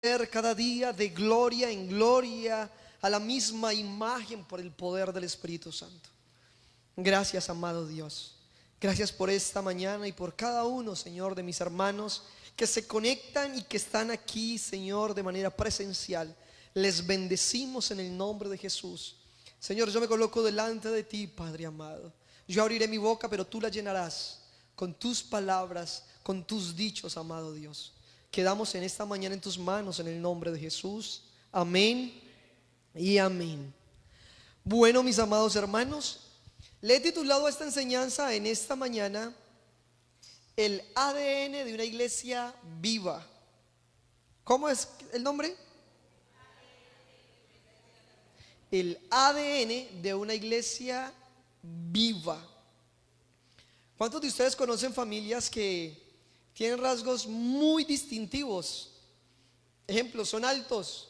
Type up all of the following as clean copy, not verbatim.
cada día de gloria en gloria a la misma imagen por el poder del Espíritu Santo. Gracias, amado Dios. Gracias por esta mañana y por cada uno, Señor, de mis hermanos que se conectan y que están aquí, Señor, de manera presencial. Les bendecimos en el nombre de Jesús. Señor, yo me coloco delante de ti, Padre amado. Yo abriré mi boca, pero tú la llenarás con tus palabras, con tus dichos, amado Dios. Quedamos en esta mañana en tus manos en el nombre de Jesús. Amén y amén. Bueno, mis amados hermanos, le he titulado a esta enseñanza en esta mañana el ADN de una iglesia viva. ¿Cómo es el nombre? El ADN de una iglesia viva. ¿Cuántos de ustedes conocen familias que tienen rasgos muy distintivos? Ejemplo, son altos,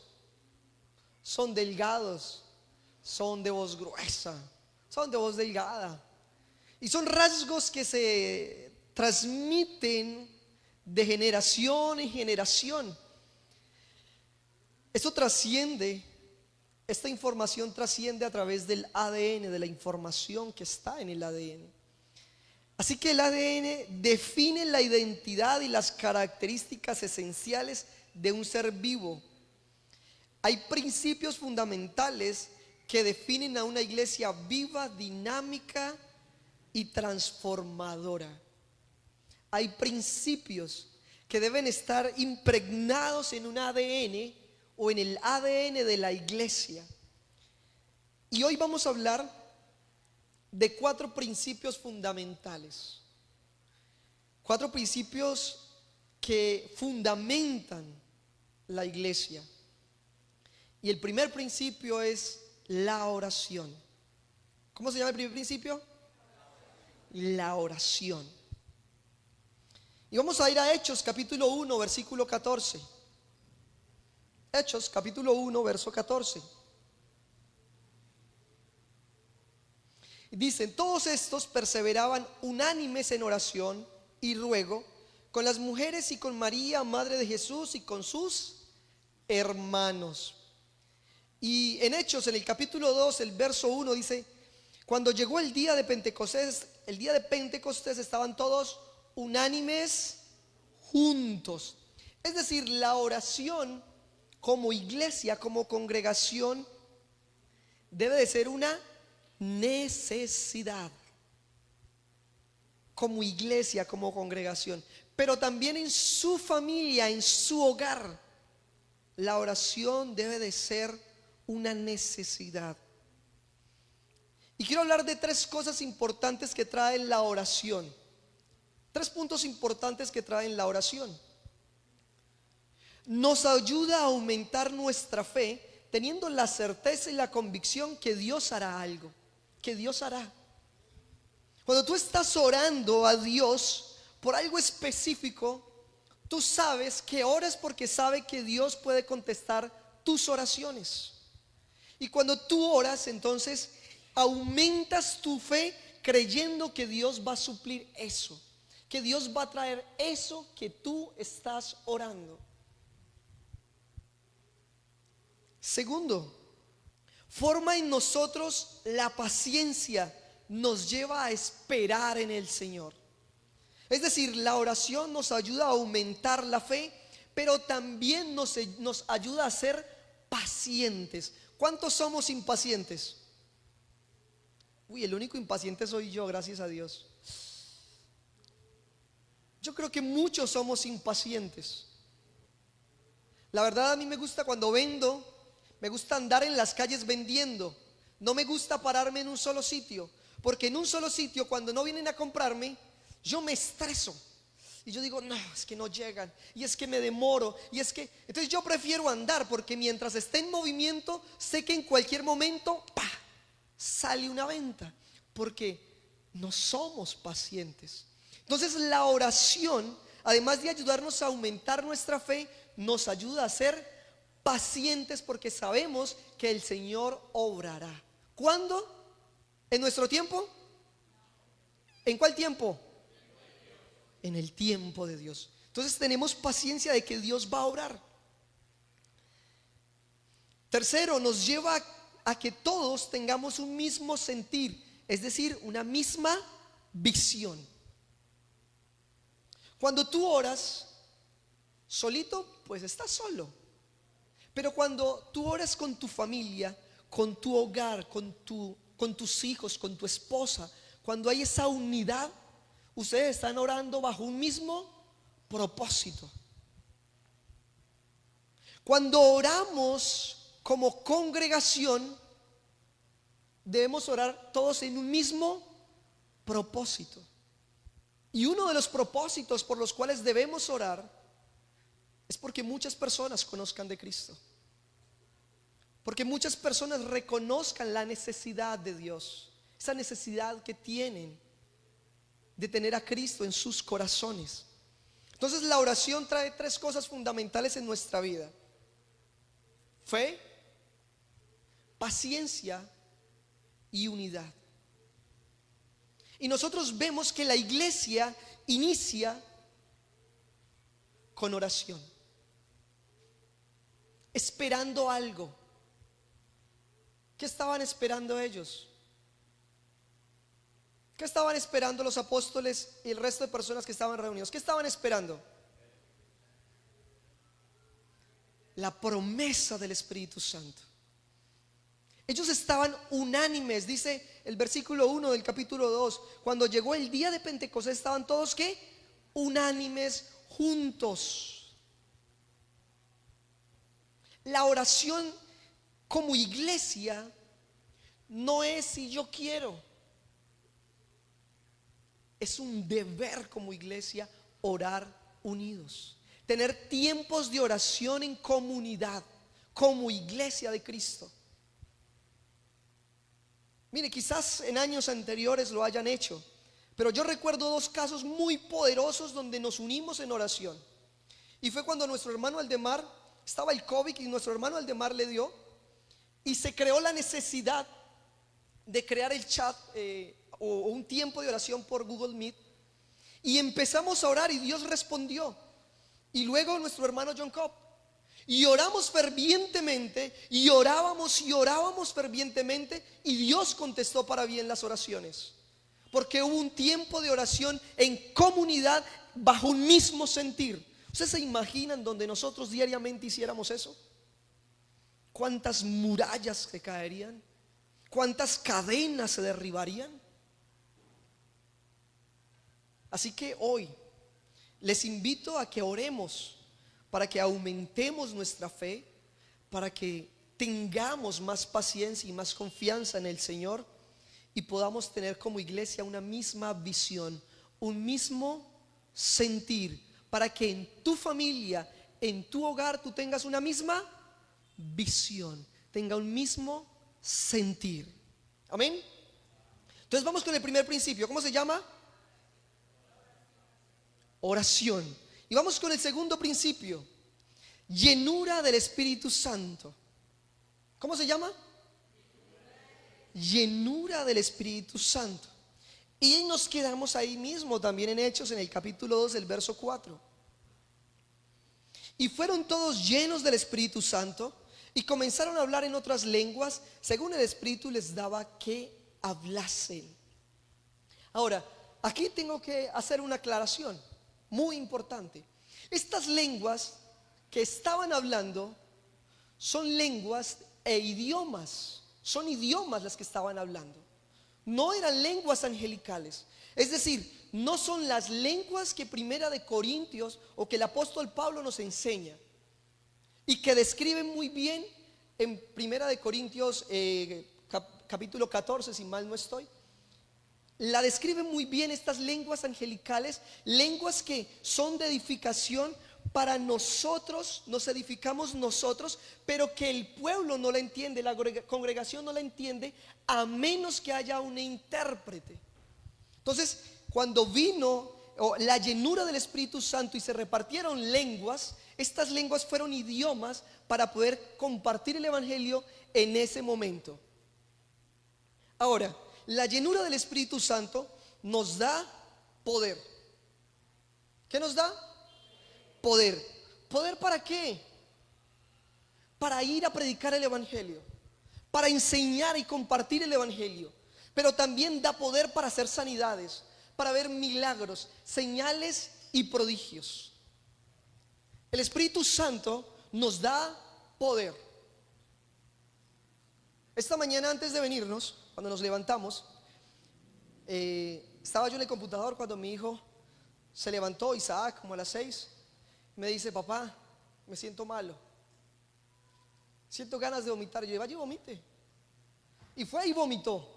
son delgados, son de voz gruesa, son de voz delgada. Y son rasgos que se transmiten de generación en generación. Esto trasciende, esta información trasciende a través del ADN, de la información que está en el ADN. Así que el ADN define la identidad y las características esenciales de un ser vivo. Hay principios fundamentales que definen a una iglesia viva, dinámica y transformadora. Hay principios que deben estar impregnados en un ADN o en el ADN de la iglesia. Y hoy vamos a hablar de 4 principios fundamentales. 4 principios que fundamentan la iglesia. Y el primer principio es la oración. ¿Cómo se llama el primer principio? La oración. Y vamos a ir a Hechos capítulo 1 versículo 14. Hechos capítulo 1 verso 14. Dicen: todos estos perseveraban unánimes en oración y ruego con las mujeres y con María, madre de Jesús, y con sus hermanos. Y en Hechos, en el capítulo 2, el verso 1 dice: cuando llegó el día de Pentecostés, estaban todos unánimes juntos. Es decir, la oración como iglesia, como congregación, debe de ser una necesidad. Como iglesia, como congregación, pero también en su familia, en su hogar, la oración debe de ser una necesidad. Y quiero hablar de 3 cosas importantes que trae la oración. 3 puntos importantes que trae la oración. Nos ayuda a aumentar nuestra fe, teniendo la certeza y la convicción que Dios hará algo, que Dios hará. Cuando tú estás orando a Dios por algo específico, tú sabes que oras porque sabes que Dios puede contestar tus oraciones. Y cuando tú oras, entonces aumentas tu fe creyendo que Dios va a suplir eso, que Dios va a traer eso que tú estás orando. Segundo, forma en nosotros la paciencia, nos lleva a esperar en el Señor. Es decir, la oración nos ayuda a aumentar la fe, pero también nos ayuda a ser pacientes. ¿Cuántos somos impacientes? Uy, el único impaciente soy yo, gracias a Dios. Yo creo que muchos somos impacientes. La verdad, a mí me gusta cuando vendo, me gusta andar en las calles vendiendo. No me gusta pararme en un solo sitio, porque en un solo sitio, cuando no vienen a comprarme, yo me estreso. Y yo digo, no, es que no llegan, y es que me demoro, y es que... Entonces yo prefiero andar, porque mientras esté en movimiento, sé que en cualquier momento, ¡pah!, sale una venta, porque no somos pacientes. Entonces la oración, además de ayudarnos a aumentar nuestra fe, nos ayuda a ser pacientes, porque sabemos que el Señor obrará. ¿Cuándo? ¿En nuestro tiempo? ¿En cuál tiempo? En el tiempo de Dios. Entonces tenemos paciencia de que Dios va a obrar. Tercero, nos lleva a que todos tengamos un mismo sentir, es decir, una misma visión. Cuando tú oras solito, pues estás solo. Pero cuando tú oras con tu familia, con tu hogar, con tus hijos, con tu esposa, cuando hay esa unidad, ustedes están orando bajo un mismo propósito. Cuando oramos como congregación, debemos orar todos en un mismo propósito. Y uno de los propósitos por los cuales debemos orar es porque muchas personas conozcan de Cristo. Porque muchas personas reconozcan la necesidad de Dios, esa necesidad que tienen de tener a Cristo en sus corazones. Entonces la oración trae tres cosas fundamentales en nuestra vida: fe, paciencia y unidad. Y nosotros vemos que la iglesia inicia con oración, esperando algo. ¿Qué estaban esperando ellos? ¿Qué estaban esperando los apóstoles y el resto de personas que estaban reunidos? ¿Qué estaban esperando? La promesa del Espíritu Santo. Ellos estaban unánimes, dice el versículo 1 del capítulo 2. Cuando llegó el día de Pentecostés, estaban todos ¿qué? Unánimes, juntos. La oración como iglesia no es si yo quiero, es un deber como iglesia orar unidos, tener tiempos de oración en comunidad como iglesia de Cristo. Mire, quizás en años anteriores lo hayan hecho, pero yo recuerdo dos casos muy poderosos donde nos unimos en oración. Y fue cuando nuestro hermano Aldemar, estaba el COVID y nuestro hermano Aldemar le dio, y se creó la necesidad de crear el chat o un tiempo de oración por Google Meet. Y empezamos a orar y Dios respondió. Y luego nuestro hermano John Cobb. Y oramos fervientemente y orábamos fervientemente, y Dios contestó para bien las oraciones. Porque hubo un tiempo de oración en comunidad bajo un mismo sentir. ¿Ustedes se imaginan donde nosotros diariamente hiciéramos eso? ¿Cuántas murallas se caerían? ¿Cuántas cadenas se derribarían? Así que hoy les invito a que oremos para que aumentemos nuestra fe, para que tengamos más paciencia y más confianza en el Señor, y podamos tener como iglesia una misma visión, un mismo sentir, para que en tu familia, en tu hogar, tú tengas una misma visión, tenga un mismo sentir. Amén. Entonces vamos con el primer principio. ¿Cómo se llama? Oración. Y vamos con el segundo principio: llenura del Espíritu Santo. ¿Cómo se llama? Llenura del Espíritu Santo. Y nos quedamos ahí mismo también en Hechos, en el capítulo 2, el verso 4. Y fueron todos llenos del Espíritu Santo y comenzaron a hablar en otras lenguas, según el Espíritu les daba que hablasen. Ahora, aquí tengo que hacer una aclaración muy importante. Estas lenguas que estaban hablando son lenguas e idiomas. Son idiomas las que estaban hablando. No eran lenguas angelicales. Es decir, no son las lenguas que Primera de Corintios o que el apóstol Pablo nos enseña y que describen muy bien en Primera de Corintios capítulo 14, si mal no estoy. La describen muy bien estas lenguas angelicales, lenguas que son de edificación para nosotros, nos edificamos nosotros, pero que el pueblo no la entiende, la congregación no la entiende, a menos que haya un intérprete. Entonces, cuando vino la llenura del Espíritu Santo y se repartieron lenguas, estas lenguas fueron idiomas para poder compartir el evangelio en ese momento. Ahora, la llenura del Espíritu Santo nos da poder. ¿Qué nos da? Poder. ¿Poder para qué? para ir a predicar el evangelio, para enseñar y compartir el evangelio, pero también da poder para hacer sanidades, para ver milagros, señales y prodigios. El Espíritu Santo nos da poder. Esta mañana antes de venirnos, cuando nos levantamos, estaba yo en el computador cuando mi hijo se levantó, Isaac, como a las 6. Me dice: papá, me siento malo, siento ganas de vomitar. Yo: vaya y vomite. Y fue y vomitó.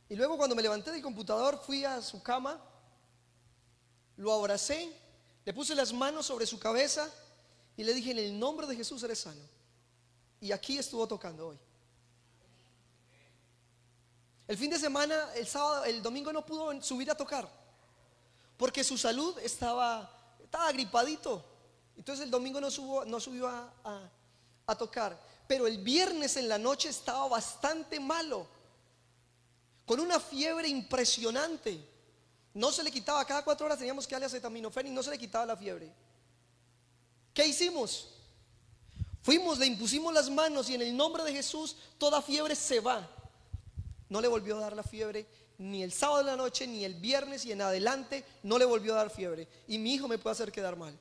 Y luego, cuando me levanté del computador, fui a su cama, lo abracé, le puse las manos sobre su cabeza y le dije: en el nombre de Jesús eres sano. Y aquí estuvo tocando hoy. El fin de semana, el sábado, el domingo no pudo subir a tocar porque su salud estaba gripadito. Entonces el domingo no subió a tocar. Pero el viernes en la noche estaba bastante malo, con una fiebre impresionante. No se le quitaba, cada 4 horas teníamos que darle acetaminofén y no se le quitaba la fiebre. ¿Qué hicimos? Fuimos, le impusimos las manos y en el nombre de Jesús toda fiebre se va. No le volvió a dar la fiebre ni el sábado de la noche, ni el viernes, y en adelante no le volvió a dar fiebre. Y mi hijo me puede hacer quedar mal,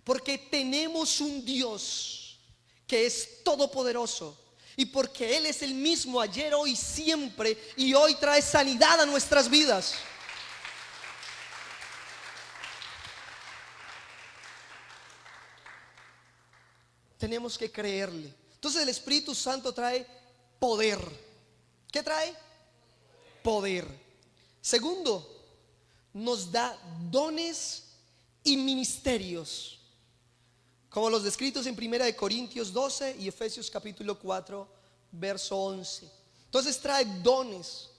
porque tenemos un Dios que es todopoderoso, y porque Él es el mismo ayer, hoy y siempre, y hoy trae sanidad a nuestras vidas. Tenemos que creerle. Entonces el Espíritu Santo trae poder. ¿Qué trae? Poder. Segundo, nos da dones y ministerios, como los descritos en 1 Corintios 12 y Efesios capítulo 4 verso 11. Entonces trae dones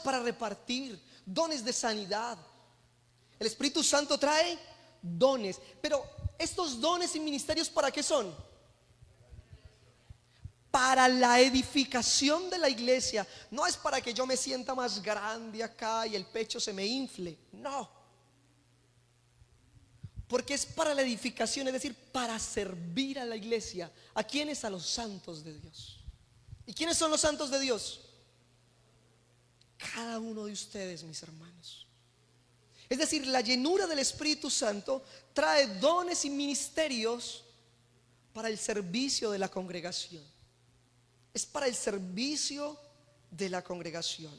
para repartir, dones de sanidad. El Espíritu Santo trae dones, pero estos dones y ministerios, ¿para qué son? Para la edificación de la iglesia. No es para que yo me sienta más grande acá y el pecho se me infle, no, porque es para la edificación, es decir, para servir a la iglesia. ¿A quiénes? A los santos de Dios. ¿Y quiénes son los santos de Dios? Cada uno de ustedes, mis hermanos. Es decir, la llenura del Espíritu Santo trae dones y ministerios para el servicio de la congregación. Es para el servicio de la congregación,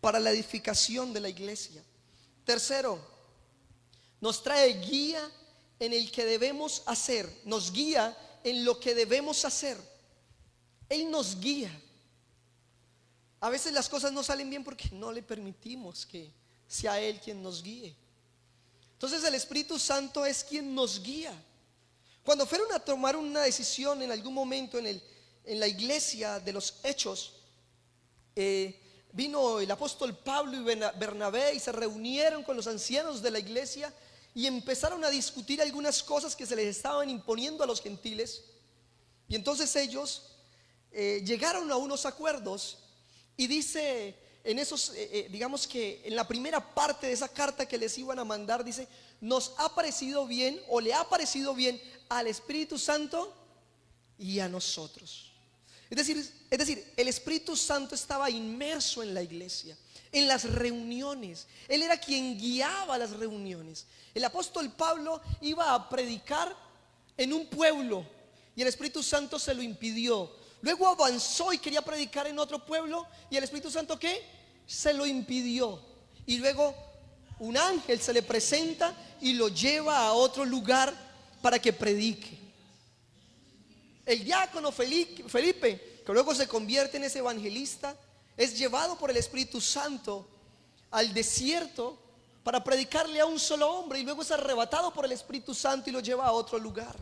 para la edificación de la iglesia. Tercero, nos trae guía en el que debemos hacer. Nos guía en lo que debemos hacer. Él nos guía. A veces las cosas no salen bien porque no le permitimos que sea Él quien nos guíe. Entonces el Espíritu Santo es quien nos guía. Cuando fueron a tomar una decisión en algún momento en la iglesia de los Hechos, vino el apóstol Pablo y Bernabé y se reunieron con los ancianos de la iglesia y empezaron a discutir algunas cosas que se les estaban imponiendo a los gentiles. Y entonces ellos llegaron a unos acuerdos, y dice en esos, digamos que en la primera parte de esa carta que les iban a mandar, dice: nos ha parecido bien, o le ha parecido bien al Espíritu Santo y a nosotros. Es decir, el Espíritu Santo estaba inmerso en la iglesia, en las reuniones. Él era quien guiaba las reuniones. El apóstol Pablo iba a predicar en un pueblo y el Espíritu Santo se lo impidió. Luego avanzó y quería predicar en otro pueblo y el Espíritu Santo, ¿qué? Se lo impidió. Y luego un ángel se le presenta y lo lleva a otro lugar para que predique. El diácono Felipe, que luego se convierte en ese evangelista, es llevado por el Espíritu Santo al desierto para predicarle a un solo hombre, y luego es arrebatado por el Espíritu Santo y lo lleva a otro lugar.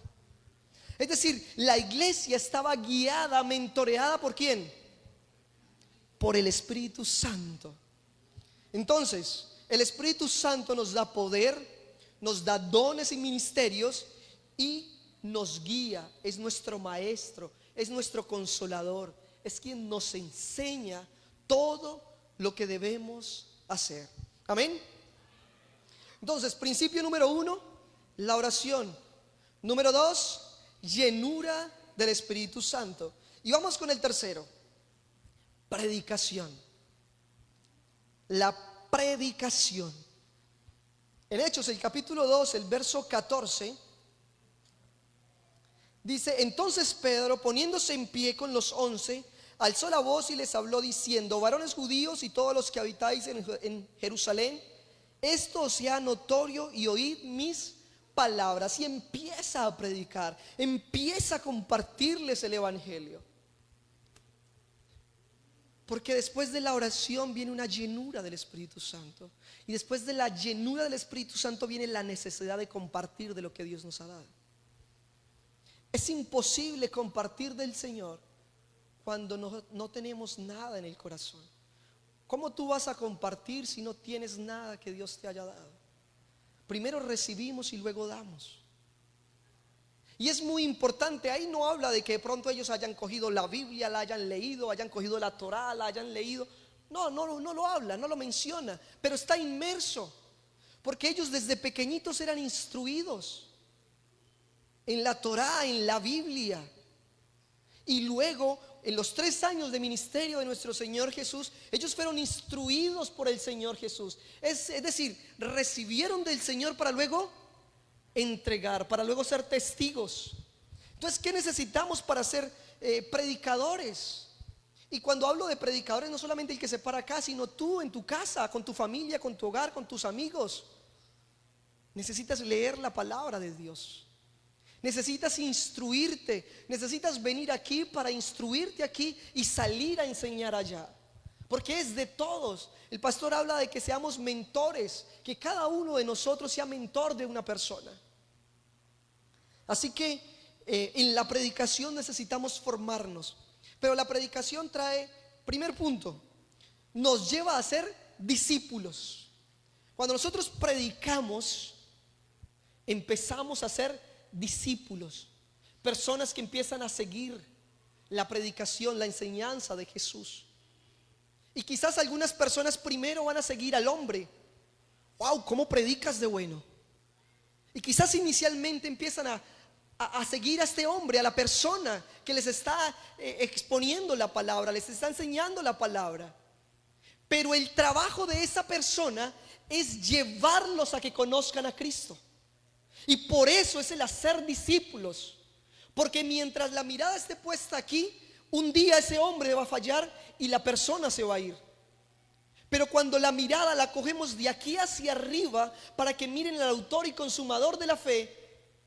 Es decir, la iglesia estaba guiada, mentoreada ¿por quién? Por el Espíritu Santo. Entonces, el Espíritu Santo nos da poder, nos da dones y ministerios y nos guía. Es nuestro maestro, es nuestro consolador, es quien nos enseña todo lo que debemos hacer. Amén. Entonces, principio número 1, la oración. Número 2, llenura del Espíritu Santo. Y vamos con el tercero, predicación. La predicación. En Hechos, el capítulo 2, el verso 14, dice: entonces Pedro, poniéndose en pie con los 11, alzó la voz y les habló diciendo: varones judíos y todos los que habitáis en Jerusalén, esto os sea notorio y oíd mis palabras. Y empieza a predicar, empieza a compartirles el evangelio. Porque después de la oración viene una llenura del Espíritu Santo. Y después de la llenura del Espíritu Santo viene la necesidad de compartir de lo que Dios nos ha dado. Es imposible compartir del Señor cuando no tenemos nada en el corazón. ¿Cómo tú vas a compartir si no tienes nada que Dios te haya dado? Primero recibimos y luego damos. Y es muy importante, ahí no habla de que de pronto ellos hayan cogido la Biblia, la hayan leído, hayan cogido la Torá, la hayan leído. No lo habla, no lo menciona, pero está inmerso. Porque ellos desde pequeñitos eran instruidos en la Torá, en la Biblia. Y luego, en los 3 años de ministerio de nuestro Señor Jesús, ellos fueron instruidos por el Señor Jesús. Es decir, recibieron del Señor para luego entregar, para luego ser testigos. Entonces, ¿qué necesitamos para ser predicadores? Y cuando hablo de predicadores, no solamente el que se para acá, sino tú en tu casa, con tu familia, con tu hogar, con tus amigos. Necesitas leer la palabra de Dios. Necesitas instruirte, necesitas venir aquí para instruirte aquí y salir a enseñar allá. Porque es de todos. El pastor habla de que seamos mentores, que cada uno de nosotros sea mentor de una persona. Así que en la predicación necesitamos formarnos. Pero la predicación trae, primer punto, nos lleva a ser discípulos. Cuando nosotros predicamos, empezamos a ser discípulos, personas que empiezan a seguir la predicación, la enseñanza de Jesús. Y quizás algunas personas primero van a seguir al hombre. Wow, ¿cómo predicas de bueno? Y quizás inicialmente empiezan a seguir a este hombre, a la persona que les está exponiendo la palabra, les está enseñando la palabra. Pero el trabajo de esa persona es llevarlos a que conozcan a Cristo. Y por eso es el hacer discípulos. Porque mientras la mirada esté puesta aquí, un día ese hombre va a fallar y la persona se va a ir. Pero cuando la mirada la cogemos de aquí hacia arriba para que miren al autor y consumador de la fe,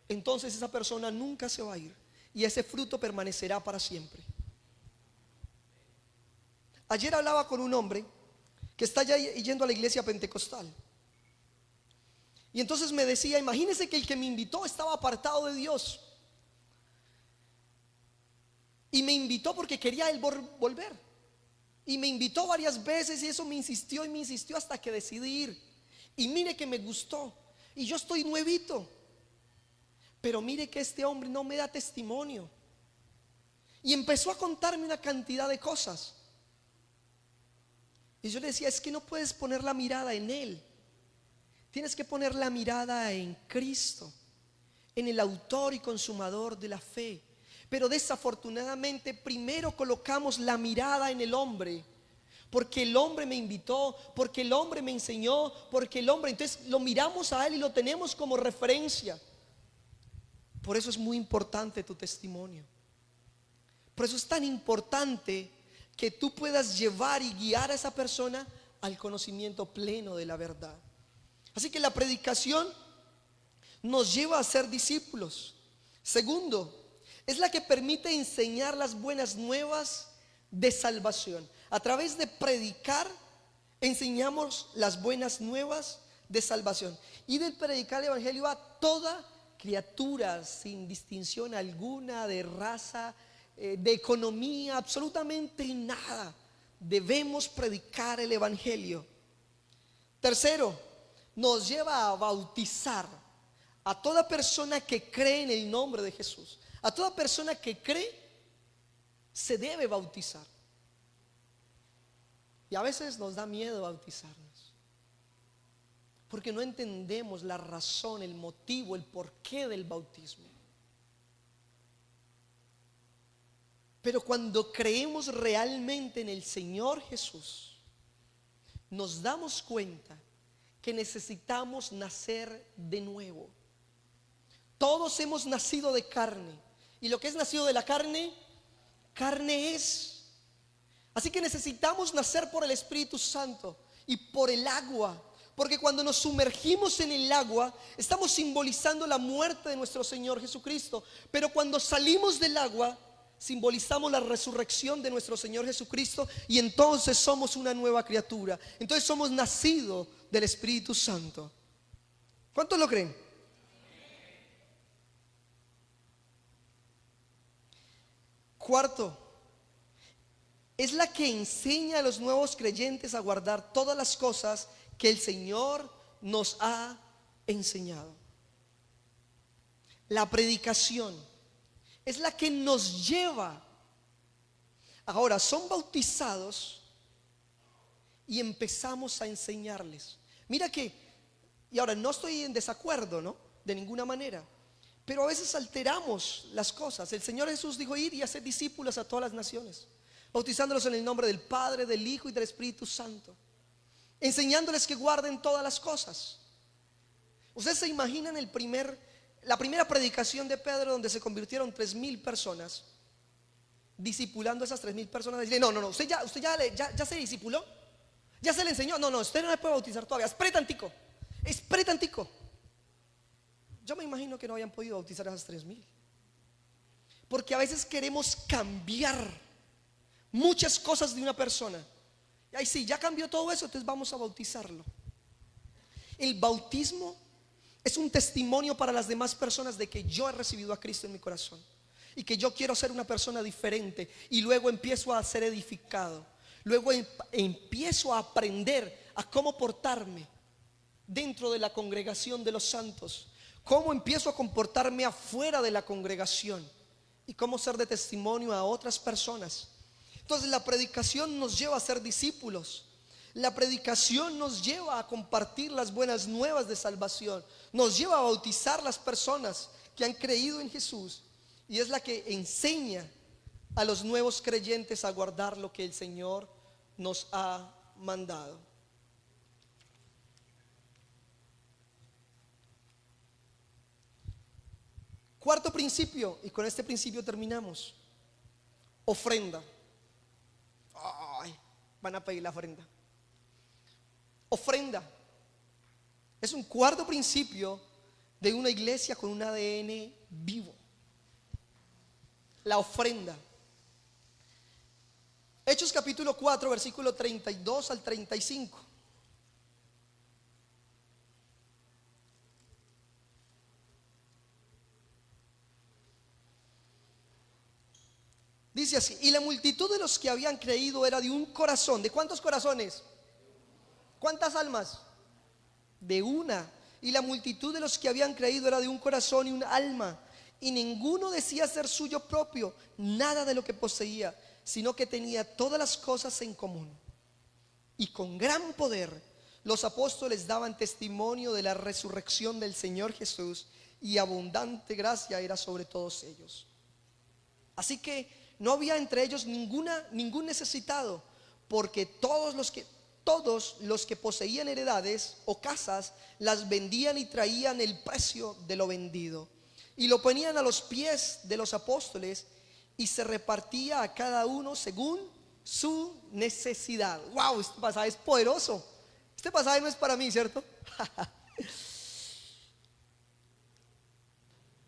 entonces esa persona nunca se va a ir y ese fruto permanecerá para siempre. Ayer hablaba con un hombre que está ya yendo a la iglesia pentecostal. Y entonces me decía: imagínese que el que me invitó estaba apartado de Dios. Y me invitó porque quería él volver. Y me invitó varias veces y eso me insistió y me insistió hasta que decidí ir. Y mire que me gustó. Y yo estoy nuevito. Pero mire que este hombre no me da testimonio. Y empezó a contarme una cantidad de cosas. Y yo le decía: es que no puedes poner la mirada en él. Tienes que poner la mirada en Cristo, en el autor y consumador de la fe. Pero desafortunadamente primero colocamos la mirada en el hombre, porque el hombre me invitó, porque el hombre me enseñó, porque el hombre, entonces lo miramos a él y lo tenemos como referencia. Por eso es muy importante tu testimonio. Por eso es tan importante que tú puedas llevar y guiar a esa persona al conocimiento pleno de la verdad. Así que la predicación nos lleva a ser discípulos. Segundo, es la que permite enseñar las buenas nuevas de salvación. A través de predicar enseñamos las buenas nuevas de salvación. Y del predicar el evangelio a toda criatura, sin distinción alguna de raza, de economía, absolutamente nada. Debemos predicar el evangelio. Tercero, nos lleva a bautizar a toda persona que cree en el nombre de Jesús. A toda persona que cree se debe bautizar. Y a veces nos da miedo bautizarnos, porque no entendemos la razón, el motivo, el porqué del bautismo. Pero cuando creemos realmente en el Señor Jesús, nos damos cuenta que necesitamos nacer de nuevo. Todos hemos nacido de carne, y lo que es nacido de la carne, carne es. Así que necesitamos nacer por el Espíritu Santo y por el agua, porque cuando nos sumergimos en el agua estamos simbolizando la muerte de nuestro Señor Jesucristo, pero cuando salimos del agua simbolizamos la resurrección de nuestro Señor Jesucristo, y entonces somos una nueva criatura. Entonces somos nacidos del Espíritu Santo. ¿Cuántos lo creen? Cuarto, es la que enseña a los nuevos creyentes a guardar todas las cosas que el Señor nos ha enseñado. La predicación es la que nos lleva. Ahora son bautizados y empezamos a enseñarles. Mira que, y ahora no estoy en desacuerdo, ¿no? De ninguna manera. Pero a veces alteramos las cosas. El Señor Jesús dijo: ir y hacer discípulos a todas las naciones, bautizándolos en el nombre del Padre, del Hijo y del Espíritu Santo, enseñándoles que guarden todas las cosas. Ustedes se imaginan la primera predicación de Pedro, donde se convirtieron 3,000 personas, discipulando a esas 3,000 personas. Dice: no, usted ya se discipuló, ya se le enseñó. No, usted no me puede bautizar todavía. Espere tantico. Yo me imagino que no habían podido bautizar a esas 3,000, porque a veces queremos cambiar muchas cosas de una persona. Y ahí sí, ya cambió todo eso, entonces vamos a bautizarlo. El bautismo es un testimonio para las demás personas de que yo he recibido a Cristo en mi corazón y que yo quiero ser una persona diferente, y luego empiezo a ser edificado. Luego empiezo a aprender a cómo portarme dentro de la congregación de los santos, cómo empiezo a comportarme afuera de la congregación y cómo ser de testimonio a otras personas. Entonces la predicación nos lleva a ser discípulos. La predicación nos lleva a compartir las buenas nuevas de salvación, nos lleva a bautizar las personas que han creído en Jesús, y es la que enseña a los nuevos creyentes a guardar lo que el Señor nos ha mandado. Cuarto principio, y con este principio terminamos: ofrenda. Ay, van a pedir la ofrenda. Ofrenda es un cuarto principio de una iglesia con un ADN vivo. La ofrenda. Hechos capítulo 4, versículo 32 al 35. Dice así: y la multitud de los que habían creído era de un corazón. ¿De cuántos corazones? ¿Cuántas almas? De una. Y la multitud de los que habían creído era de un corazón y un alma. Y ninguno decía ser suyo propio nada de lo que poseía, sino que tenía todas las cosas en común. Y con gran poder los apóstoles daban testimonio de la resurrección del Señor Jesús, y abundante gracia era sobre todos ellos. Así que no había entre ellos ningún necesitado, porque todos los que poseían heredades o casas las vendían y traían el precio de lo vendido y lo ponían a los pies de los apóstoles, y se repartía a cada uno según su necesidad. Wow, este pasaje es poderoso. Este pasaje no es para mí, ¿cierto?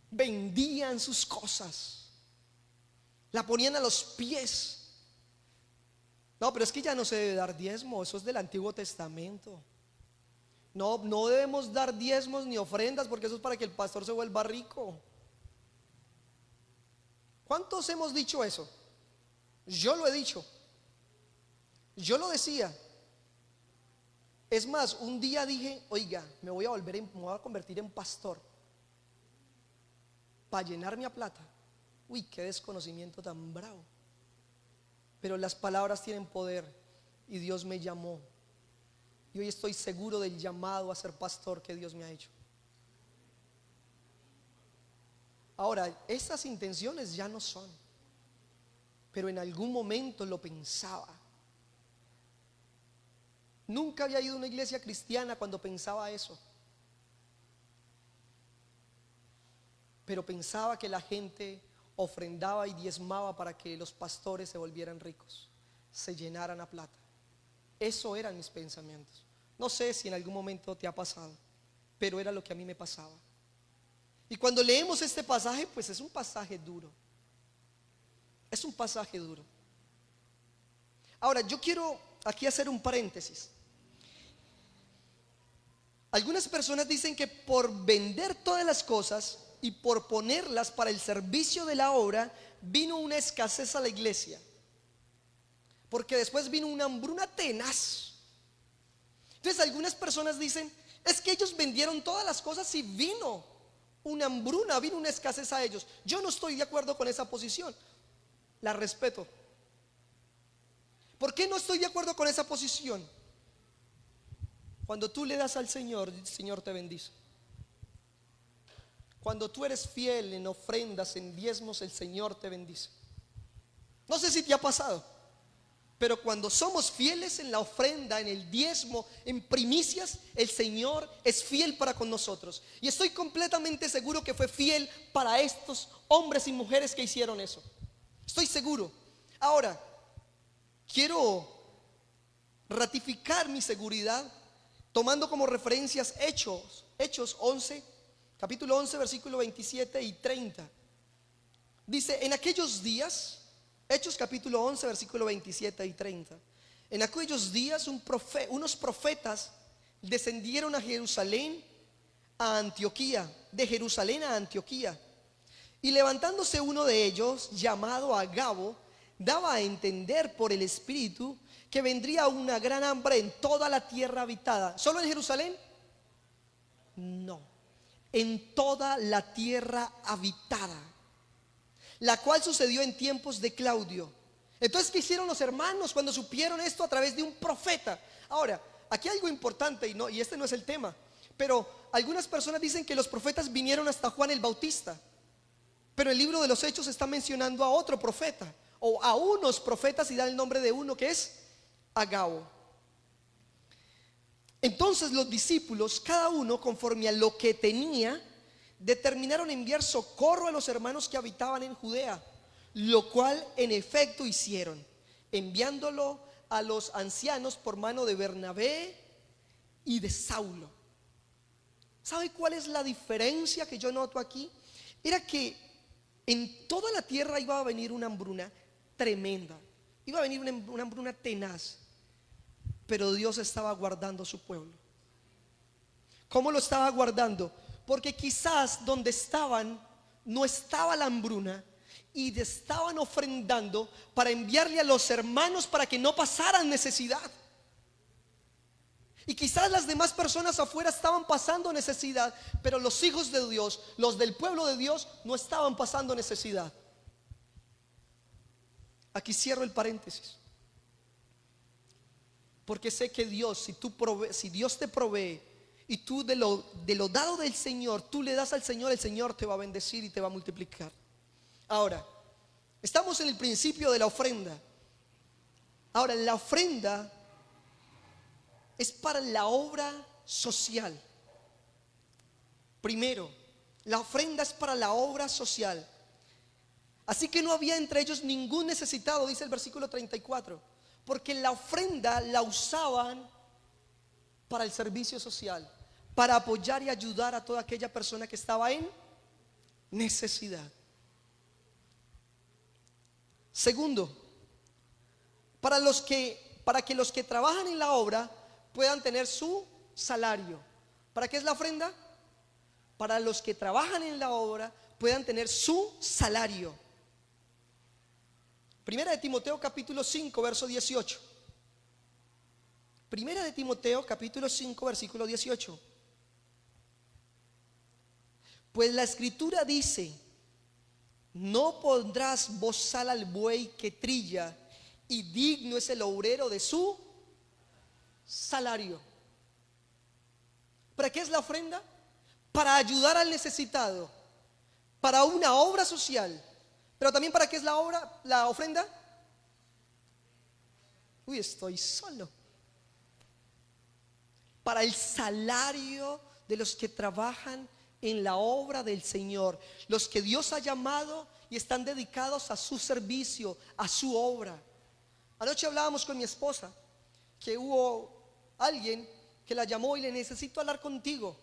Vendían sus cosas, la ponían a los pies. No, pero es que ya no se debe dar diezmo, eso es del Antiguo Testamento. No debemos dar diezmos ni ofrendas, porque eso es para que el pastor se vuelva rico. ¿Cuántos hemos dicho eso? Yo lo he dicho, yo lo decía. Es más, un día dije: oiga, me voy a convertir en pastor para llenarme a plata. Uy, qué desconocimiento tan bravo. Pero las palabras tienen poder, y Dios me llamó, y hoy estoy seguro del llamado a ser pastor que Dios me ha hecho. Ahora, esas intenciones ya no son, pero en algún momento lo pensaba. Nunca había ido a una iglesia cristiana cuando pensaba eso, pero pensaba que la gente ofrendaba y diezmaba para que los pastores se volvieran ricos, se llenaran a plata. Eso eran mis pensamientos. No sé si en algún momento te ha pasado, pero era lo que a mí me pasaba. Y cuando leemos este pasaje, pues es un pasaje duro. Es un pasaje duro. Ahora, yo quiero aquí hacer un paréntesis. Algunas personas dicen que por vender todas las cosas y por ponerlas para el servicio de la obra, vino una escasez a la iglesia. Porque después vino una hambruna tenaz. Entonces algunas personas dicen, es que ellos vendieron todas las cosas y vino una hambruna, vino una escasez a ellos. Yo no estoy de acuerdo con esa posición. La respeto. ¿Por qué no estoy de acuerdo con esa posición? Cuando tú le das al Señor, el Señor te bendice. Cuando tú eres fiel en ofrendas, en diezmos, el Señor te bendice. No sé si te ha pasado, pero cuando somos fieles en la ofrenda, en el diezmo, en primicias, el Señor es fiel para con nosotros. Y estoy completamente seguro que fue fiel para estos hombres y mujeres que hicieron eso. Estoy seguro. Ahora, quiero ratificar mi seguridad tomando como referencias Hechos 11, capítulo 11, versículo 27 y 30. Dice, en aquellos días, Hechos capítulo 11, versículo 27 y 30. En aquellos días unos profetas descendieron a Jerusalén, a Antioquía, de Jerusalén a Antioquía. Y levantándose uno de ellos, llamado Agabo, daba a entender por el Espíritu que vendría una gran hambre en toda la tierra habitada. ¿Solo en Jerusalén? No, en toda la tierra habitada, la cual sucedió en tiempos de Claudio. Entonces, ¿qué hicieron los hermanos cuando supieron esto a través de un profeta? Ahora, aquí hay algo importante y este no es el tema, pero algunas personas dicen que los profetas vinieron hasta Juan el Bautista, pero el libro de los Hechos está mencionando a otro profeta, o a unos profetas, y da el nombre de uno que es Agabo. Entonces los discípulos, cada uno conforme a lo que tenía, determinaron enviar socorro a los hermanos que habitaban en Judea, lo cual en efecto hicieron, enviándolo a los ancianos por mano de Bernabé y de Saulo. ¿Sabe cuál es la diferencia que yo noto aquí? Era que en toda la tierra iba a venir una hambruna tremenda, iba a venir una hambruna tenaz, pero Dios estaba guardando a su pueblo. ¿Cómo lo estaba guardando? Porque quizás donde estaban no estaba la hambruna y estaban ofrendando para enviarle a los hermanos para que no pasaran necesidad. Y quizás las demás personas afuera estaban pasando necesidad, pero los hijos de Dios, los del pueblo de Dios, no estaban pasando necesidad. Aquí cierro el paréntesis, porque sé que Dios, si Dios te provee y tú de lo dado del Señor, tú le das al Señor, el Señor te va a bendecir y te va a multiplicar. Ahora, estamos en el principio de la ofrenda. Ahora, la ofrenda es para la obra social. Primero, la ofrenda es para la obra social. Así que no había entre ellos ningún necesitado, dice el versículo 34, porque la ofrenda la usaban para el servicio social, para apoyar y ayudar a toda aquella persona que estaba en necesidad. Segundo, para que los que trabajan en la obra puedan tener su salario. ¿Para qué es la ofrenda? Para los que trabajan en la obra puedan tener su salario. Primera de Timoteo capítulo 5 verso 18. Primera de Timoteo capítulo 5 versículo 18. Pues la escritura dice: no pondrás bozal al buey que trilla, y digno es el obrero de su salario. ¿Para qué es la ofrenda? Para ayudar al necesitado, para una obra social. Pero también, ¿para qué es la ofrenda? Uy, estoy solo. Para el salario de los que trabajan en la obra del Señor, los que Dios ha llamado y están dedicados a su servicio, a su obra. Anoche hablábamos con mi esposa que hubo alguien que la llamó y le: necesito hablar contigo.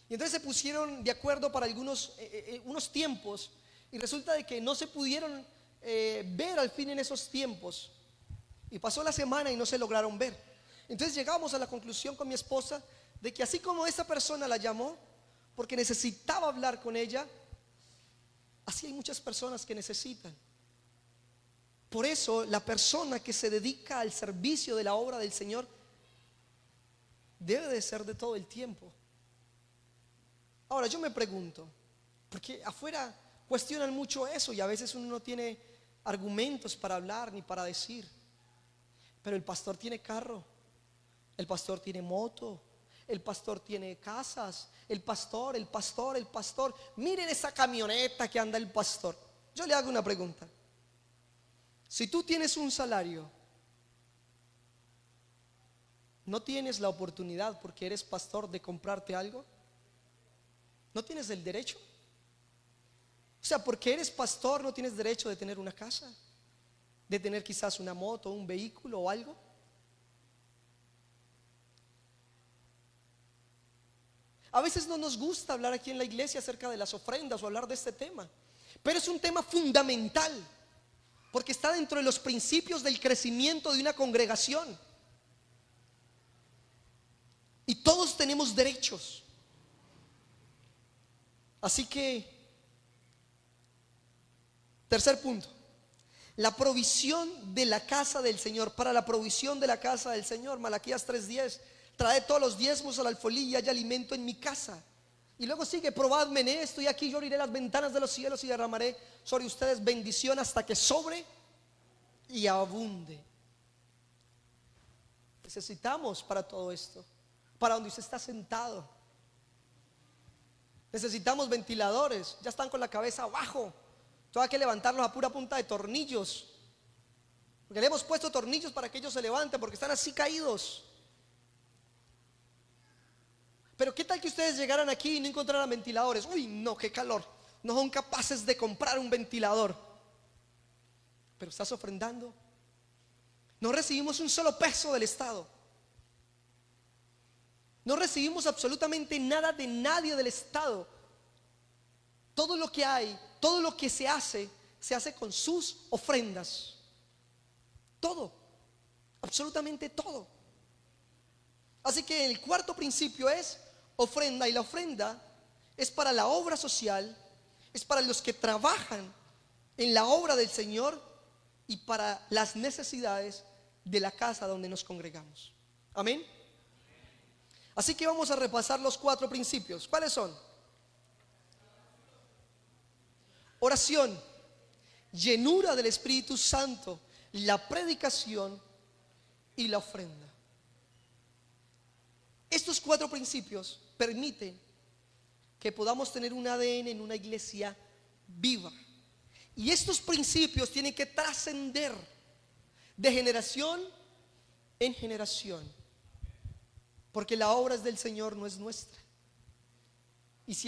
Y entonces se pusieron de acuerdo para unos tiempos, y resulta de que no se pudieron ver al fin en esos tiempos, y pasó la semana y no se lograron ver. Entonces llegamos a la conclusión con mi esposa de que así como esa persona la llamó porque necesitaba hablar con ella, así hay muchas personas que necesitan. Por eso la persona que se dedica al servicio de la obra del Señor debe de ser de todo el tiempo. Ahora yo me pregunto, porque afuera cuestionan mucho eso y a veces uno no tiene argumentos para hablar ni para decir. Pero el pastor tiene carro, el pastor tiene moto, el pastor tiene casas, el pastor. Miren esa camioneta que anda el pastor. Yo le hago una pregunta. Si tú tienes un salario, ¿no tienes la oportunidad, porque eres pastor, de comprarte algo? ¿No tienes el derecho? O sea, porque eres pastor no tienes derecho de tener una casa, de tener quizás una moto, un vehículo o algo. A veces no nos gusta hablar aquí en la iglesia acerca de las ofrendas o hablar de este tema, pero es un tema fundamental, porque está dentro de los principios del crecimiento de una congregación. Y todos tenemos derechos. Así que, tercer punto, la provisión de la casa del Señor. Para la provisión de la casa del Señor, Malaquías 3:10: traed todos los diezmos al alfolí y haya alimento en mi casa. Y luego sigue: probadme en esto, y aquí yo abriré las ventanas de los cielos y derramaré sobre ustedes bendición hasta que sobre y abunde. Necesitamos para todo esto, para donde usted está sentado, necesitamos ventiladores. Ya están con la cabeza abajo, todo hay que levantarlos a pura punta de tornillos, porque le hemos puesto tornillos para que ellos se levanten, porque están así caídos. Pero ¿qué tal que ustedes llegaran aquí y no encontraran ventiladores? Uy, no, qué calor. No son capaces de comprar un ventilador. Pero estás ofrendando. No recibimos un solo peso del Estado. No recibimos absolutamente nada de nadie del Estado. Todo lo que hay, todo lo que se hace con sus ofrendas. Todo, absolutamente todo. Así que el cuarto principio es ofrenda, y la ofrenda es para la obra social, es para los que trabajan en la obra del Señor y para las necesidades de la casa donde nos congregamos. Amén. Así que vamos a repasar los cuatro principios. ¿Cuáles son? Oración, llenura del Espíritu Santo, la predicación y la ofrenda. Estos cuatro principios permiten que podamos tener un ADN en una iglesia viva. Y estos principios tienen que trascender de generación en generación, porque la obra es del Señor, no es nuestra.